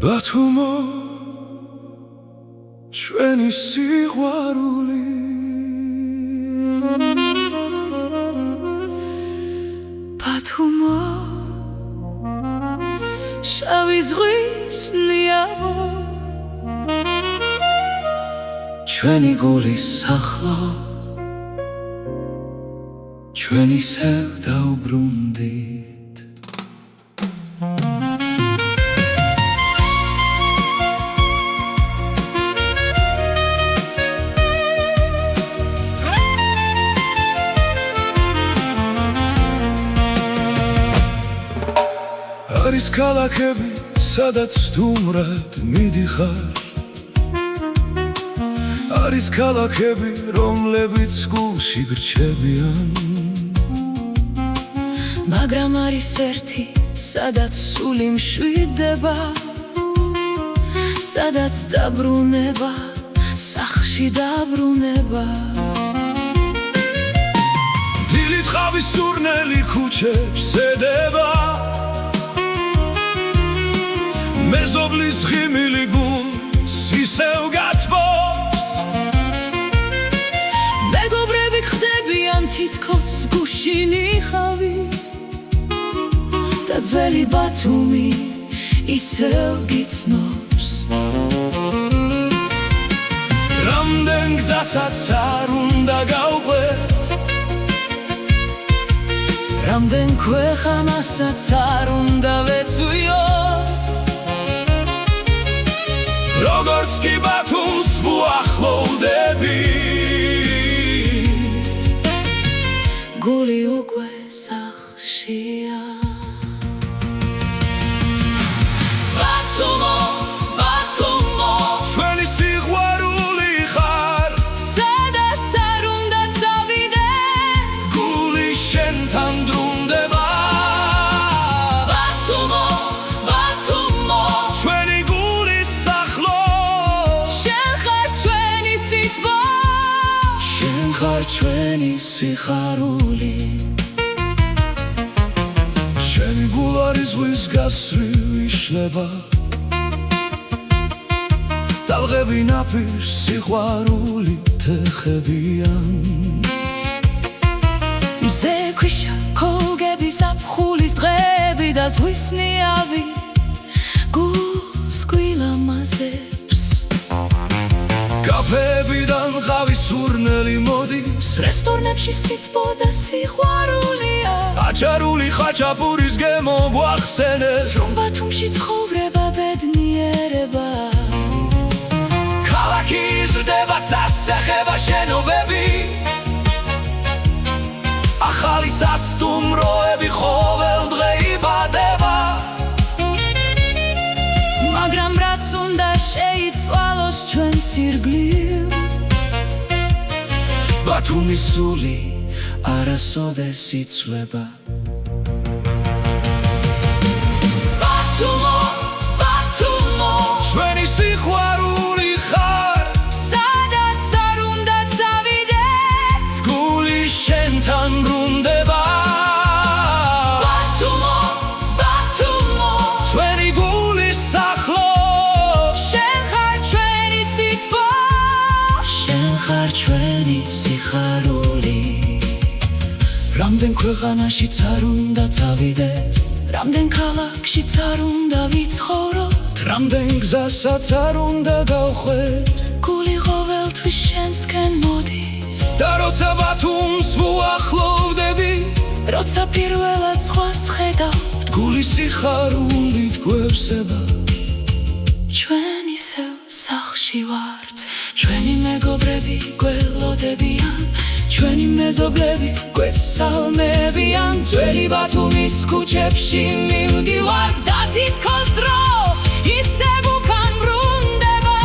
ბათუმო ჩვენი სიყვარული ბათუმო შავი ზღვის ნიავო ჩვენი გულის სახლო ჩვენი სევდა უბრუნდით არის ქალაქები, სადაც სტუმრად მიდიხარ არის ქალაქები, რომლებიც გულში გრჩებიან მაგრამ არის ერთი, სადაც სული მშვიდება სადაც დაბრუნება, სახლში დაბრუნება დილით ხავის სურნელი ქუჩებს ედება მეზობლის ღიმილი გულს ისევ გათბობს მეგობრები ხდებიან თითქოს გუშინი ხავი და ძველი ბათუმი ისევ გიცნობს რამდენ გზასაც არ უნდა გავყვეთ რამდენ ქვეყანასაც არ უნდა ვეცვიოთ როგორც კი ბათუმს ვუახლოვდებით გული უკვე სახლშია ბათუმო, ბათუმო ჩვენი სიყვარული ხარ სადაც არ უნდა წავიდეთ გული შენთან დრუნდება ბათუმო, ბათუმო ჩვენი გულის სახლო შენ ხარ ჩვენი სიტყვა შენ ხარ ჩვენი სიხარული შენი გულ არის ზღვის გასწვრივ იშლება ტალღები ნაპირს სიყვარულით ეხებიან მზე ქვიშა ქოლგები ზაფხულის დღეები და ზღვის ნიავი გულს გვილამაზებს კაფეებიდან ხავის სურნელი მოდის რესტორნებში სიტყვა და სიყვარულია აჭარული ხაჭაპურის გემო გვახსენებს რომ ბათუმში ცხოვრება ბედნიერება ქალაქი იზრდება წასახება შენობები ახალი სასტუმროები ყოველდღე იბადება მაგრამ რაც უნდა შეიცვალოს ჩვენ სირგლივ ბათუმის სული არასოდეს იცვლება ბათუმო, ბათუმო ჩვენი სიყვარული ხარ სადაც არ უნდა წავიდეთ გული შენთან ბრუნდება ბათუმო, ბათუმო ჩვენი გულის სახლო შენ ხარ ჩვენი სიტყვა შენ ხარ ჩვენი სიხარული რამდენ ქვეყანაშიც არ უნდა წავიდეთ რამდენ ქალაქშიც არ უნდა ვიცხოვროთ რამდენ გზასაც არ უნდა გავყვეთ გული ყოველთვის შენსკენ მოდის და როცა ბათუმს ვუახლოვდები როცა პირველად ზღვას ხედავთ გული სიხარულით გვევსება ჩვენ ისევ სახლში ვართ ჩვენი მეგობრები გველოდებიან ჩვენი მეზობლები გვესალმებიან ძველი ბათუმის ქუჩებში მივდივართ და თითქოს დრო ისევ უკან ბრუნდება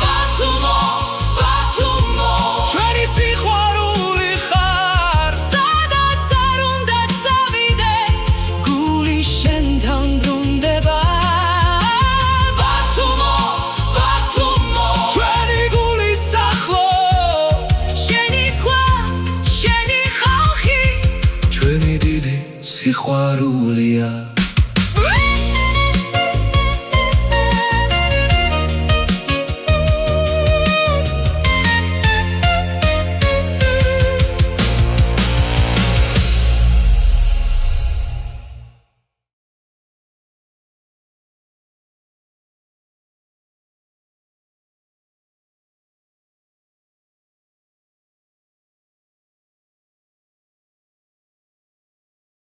ბათუმო, ბათუმო ჩვენი სიყვარული ხარ სადაც არ უნდა წავიდეთ გული შენთან ბრუნდება ბათუმო, ბათუმო ჩვენი გულის სახლო შენი ზღვა, შენი ხალხი ჩვენი დიდი სიყვარულია